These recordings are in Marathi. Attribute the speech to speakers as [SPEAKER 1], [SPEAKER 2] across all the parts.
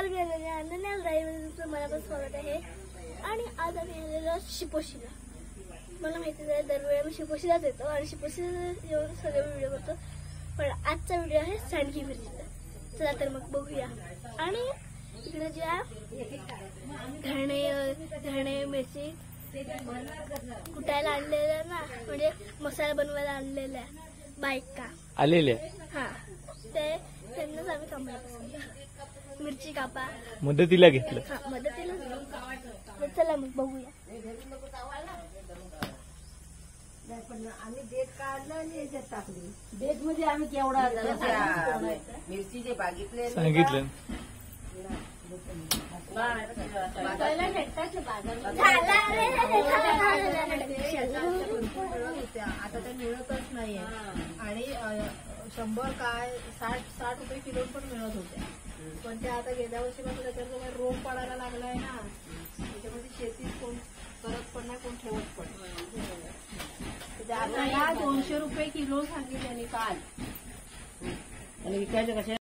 [SPEAKER 1] तर गेलेले अनन्या ड्रायव्हरचं मनापासून स्वागत आहे. आणि आज आम्ही आलेलो शिपोशीला. मला माहिती आहे दरवेळी आम्ही शिपोशीलाच येतो आणि शिपोशीला येऊन सगळे व्हिडिओ करतो, पण आजचा व्हिडिओ आहे सांडगी मिरचीचा. चला तर मग बघूया. आणि इकडे ज्या धणे मिरची कुटायला आणलेल्या ना, म्हणजे मसाला बनवायला आणलेल्या बायका
[SPEAKER 2] आलेले
[SPEAKER 1] हा, ते त्यांनाच आम्ही कामाला मिरची कापा
[SPEAKER 2] मदतीला घेतलं.
[SPEAKER 1] हा, मदतीला. चला मग बघूया.
[SPEAKER 3] आम्ही डेट काढलं आणि याच्यात टाकली. डेट मध्ये आम्ही केवढा मिरचीचे बागीतले
[SPEAKER 2] सांगितलं
[SPEAKER 3] आता ते मिळतच नाहीये. आणि 100 काय 60 रुपये किलो पण मिळत होत्या. पण ते आता गेल्या वर्षीपासून त्याच्यावर रोग पडायला लागलाय ना, त्याच्यामध्ये शेतीत कोण करत पण नाही, कोण ठेवत पण नाही. आता ह्या 200 रुपये किलो सांगितले काल. आणि विकायचं कशा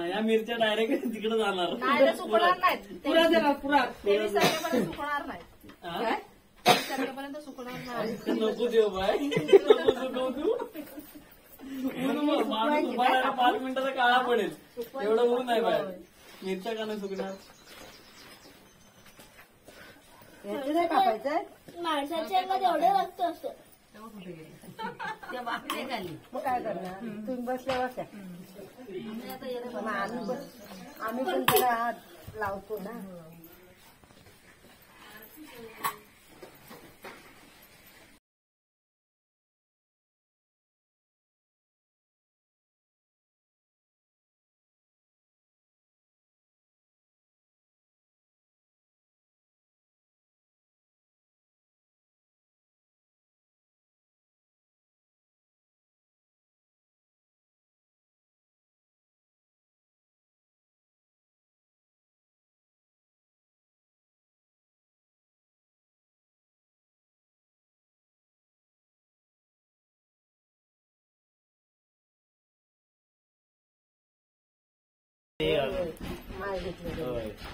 [SPEAKER 2] या मिरच्या डायरेक्ट तिकडे जाणार.
[SPEAKER 3] नाही, सुकणार नाहीत. पुरा देणार, पुरा 23 तारखेपर्यंत सुकणार नाहीत. 23 तारखेपर्यंत सुकणार नाही.
[SPEAKER 2] नको देव बाय, नको सुकव तू. माणूस उभा राहिला 5 मिनिटाचा काळा पडेल, एवढं ऊन आहे बाहेर. मिरच्या का नाही सुकणार?
[SPEAKER 3] नाही कापायचं.
[SPEAKER 1] माणसाच्या अंगात एवढं रक्त असतं.
[SPEAKER 3] मग काय करणार, तुम्ही बसल्या बसल्या. आम्ही पण त्याला हात लावतो ना.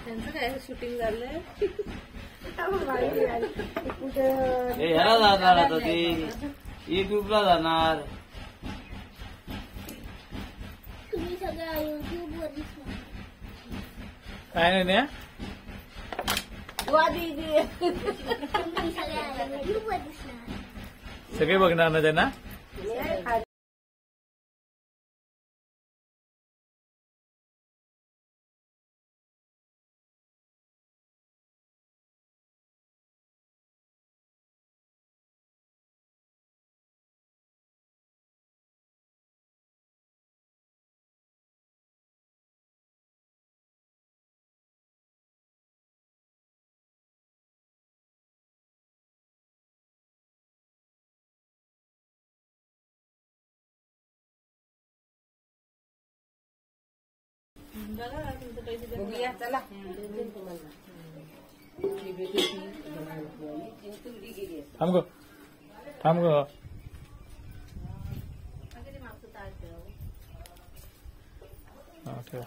[SPEAKER 3] त्यांचं काय शूटिंग झालंय.
[SPEAKER 2] ह्याला जाणार आता ते युट्यूबला जाणार.
[SPEAKER 1] तुम्ही सगळं युट्यूबवर दिसणार.
[SPEAKER 2] काय नाही
[SPEAKER 1] तुम्ही सगळ्या युट्यूबवर दिसणार.
[SPEAKER 2] सगळे बघणार ना त्यांना.
[SPEAKER 3] बघूया चला.
[SPEAKER 2] थांब गो, थांब गो. हा ठेवा.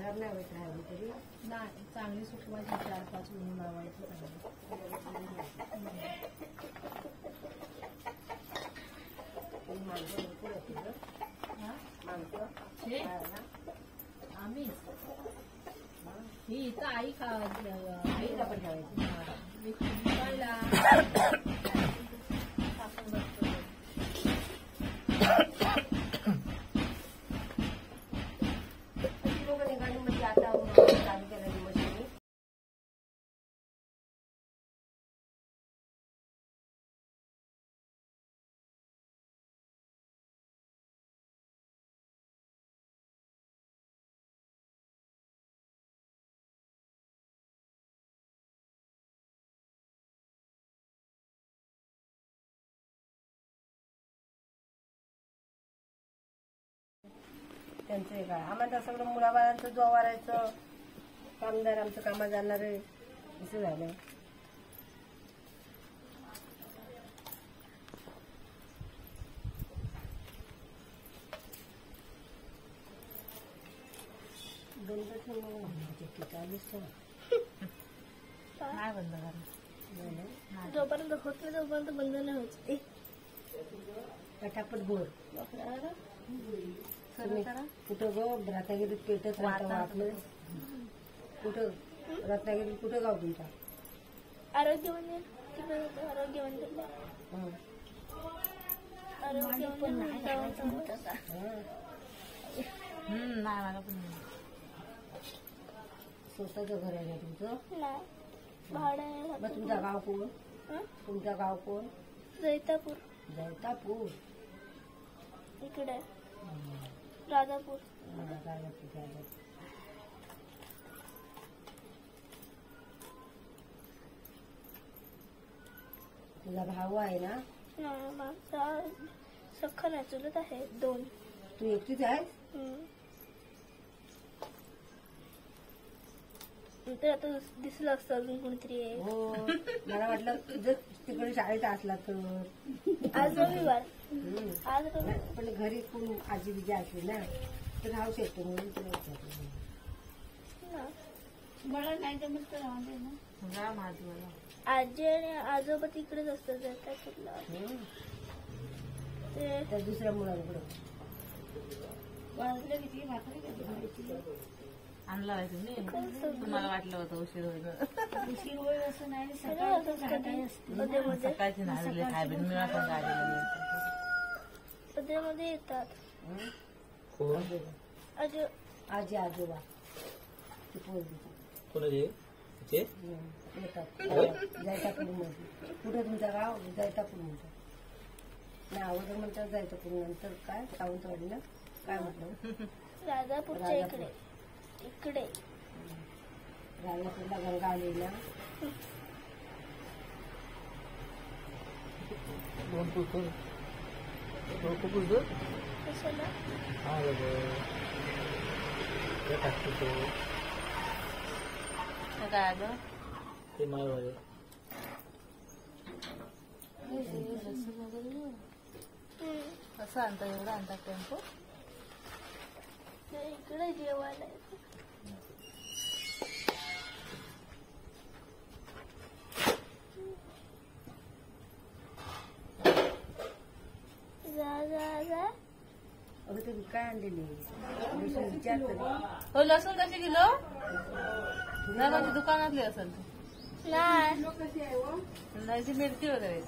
[SPEAKER 4] खराब नाही होत राहिली तरी
[SPEAKER 3] नाही चांगली सुकवायची 4-5 ऊन लावायची
[SPEAKER 4] माणसं भरपूर होती गं. माणसं खायला.
[SPEAKER 3] आम्ही ही इथं आई
[SPEAKER 4] आईला पण ठेवायची.
[SPEAKER 3] मी खायला सासून बसतो.
[SPEAKER 4] ती लोकं निघाली म्हणजे आता चालू केलेली मशीन. त्यांचं काय आम्हाला सगळं मुलाबाळांचं जोवारायचं कामदार आमचं कामात जाणार आहे असं झालं. बंद
[SPEAKER 3] काय बंद करा
[SPEAKER 1] जोपर्यंत होत नाही तोपर्यंत बंद नाही होत ते.
[SPEAKER 4] पटापट बोर
[SPEAKER 3] सरळ करा.
[SPEAKER 4] कुठं ग रत्नागिरीत पेटत राहता वाटलं कुठं रत्नागिरीत कुठं गाव तुमचा?
[SPEAKER 1] आरोग्य मंदिर तिकडे होतं. आरोग्य मंदिरला
[SPEAKER 4] हं.
[SPEAKER 1] आरोग्य मंदिर
[SPEAKER 4] हं.
[SPEAKER 3] नाही मला पण
[SPEAKER 4] स्वतःचं घर आहे का तुमचं?
[SPEAKER 1] नाही भाडं
[SPEAKER 4] मग तुमचं गाव कोण?
[SPEAKER 1] हं?
[SPEAKER 4] तुमचं गाव कोण?
[SPEAKER 1] जैतापूर
[SPEAKER 4] जैतापूर.
[SPEAKER 1] इकडे राजापूर.
[SPEAKER 4] तुझा भाऊ आहे ना?
[SPEAKER 1] नाही माझा सख्खा नाही चुलत आहे 2.
[SPEAKER 4] तू एकटीच आहेस?
[SPEAKER 1] तर आता दिसलं असतं अजून कोणतरी आहे.
[SPEAKER 4] हो मला वाटलं तुझं तिकडे शाळेत असला तर.
[SPEAKER 1] आज रविवार.
[SPEAKER 4] हं.
[SPEAKER 1] आज रविवार.
[SPEAKER 4] पण घरी कोण आजी बिजी असली ना तर राहू शकतो म्हणून तुला विचारलं.
[SPEAKER 1] मला नाही जमत तर राहून दे ना.
[SPEAKER 3] जा माझं
[SPEAKER 1] आजी आणि आजोबा तिकडेच असतात जैतापूरला.
[SPEAKER 4] हं.
[SPEAKER 1] ते
[SPEAKER 4] त्या दुसऱ्या मुलांकडे
[SPEAKER 1] वाजलं किती भाकरी कधी खायची.
[SPEAKER 3] आणला आहे तुम्ही तुम्हाला वाटलं होतं उशीर होईल
[SPEAKER 1] उशीर होईल असं नाही. सगळं असंच कधी मध्ये मध्ये
[SPEAKER 3] सकाळची नारळी खायला मी पण गाडीला
[SPEAKER 1] मध्ये मध्ये येतात.
[SPEAKER 4] हं?
[SPEAKER 2] कोण
[SPEAKER 1] आजी
[SPEAKER 4] आजी आजोबा ती पोरगी
[SPEAKER 2] कोणाचे तिचे
[SPEAKER 4] येतात जैतापूर मध्ये. कुठं तुमचं गाव? जैतापूर म्हणतात. नाही अगोदर म्हणतात जैतापूर नंतर काय सावंतवाडीला काय म्हटलं
[SPEAKER 1] राजापूरच्या इकडे इकडे
[SPEAKER 4] राजापूरला गंगा आली ना.
[SPEAKER 1] कशाला
[SPEAKER 3] काय अगं
[SPEAKER 2] ते माळवाडे
[SPEAKER 3] कसं आणता एवढं आणता टेम्पो?
[SPEAKER 1] ते इकडे जेवायला येतात. जा जा जा.
[SPEAKER 4] अगं तुम्ही काय आणलेली विचार
[SPEAKER 3] हो लसूण कशी किलो? नाही म्हणजे दुकानातली असेल
[SPEAKER 1] नाही
[SPEAKER 3] ती मिरची वगैरे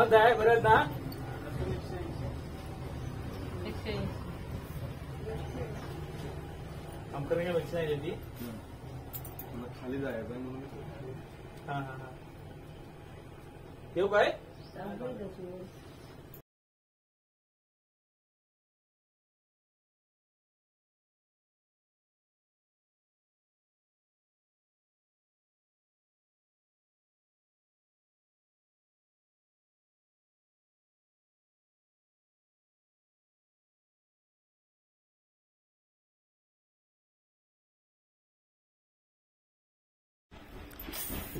[SPEAKER 2] जाय बरं ना
[SPEAKER 3] 180
[SPEAKER 2] आमकडे लक्ष नाही ती.
[SPEAKER 5] खाली जायचं म्हणून
[SPEAKER 2] हा हा हा येऊ काय?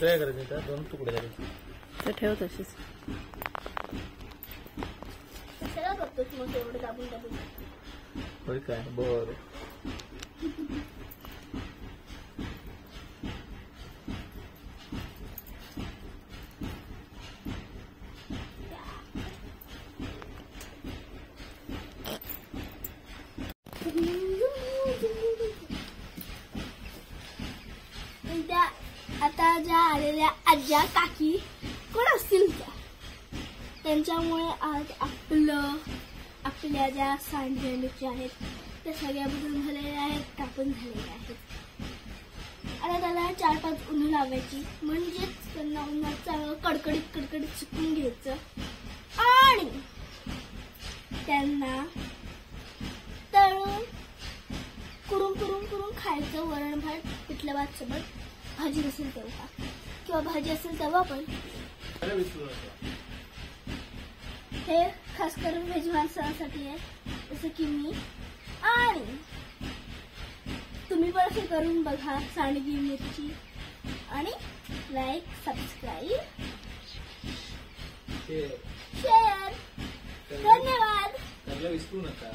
[SPEAKER 2] काय करायचं 2 तुकडे झाले
[SPEAKER 3] ठेव तशीच.
[SPEAKER 1] दाबतोच मग एवढं दाबून दाबून.
[SPEAKER 2] होय काय बरं.
[SPEAKER 1] त्या आता ज्या आलेल्या आज्या काकी कोण असतील त्यांच्यामुळे आज आपल्या ज्या सांडग्या मिरच्या आहेत त्या सगळ्या बदलून झालेल्या आहेत, कापून झालेल्या आहेत. आता त्याला 4-5 उन्ह लावायची म्हणजेच त्यांना उन्हात चांगलं कडकडीत सुकून घ्यायचं आणि त्यांना तळून कुडून खायचं. वरण भात पिठलं भात सोबत, भाजी नसेल तेव्हा किंवा भाजी असेल तेव्हा पण. हे खास करून व्हेज माणसांसाठी आहे जसं की मी. आणि तुम्ही पण असे करून बघा सांडगी मिरची. आणि लाईक, सबस्क्राईब, शेअर. धन्यवाद.
[SPEAKER 2] विसरू नका.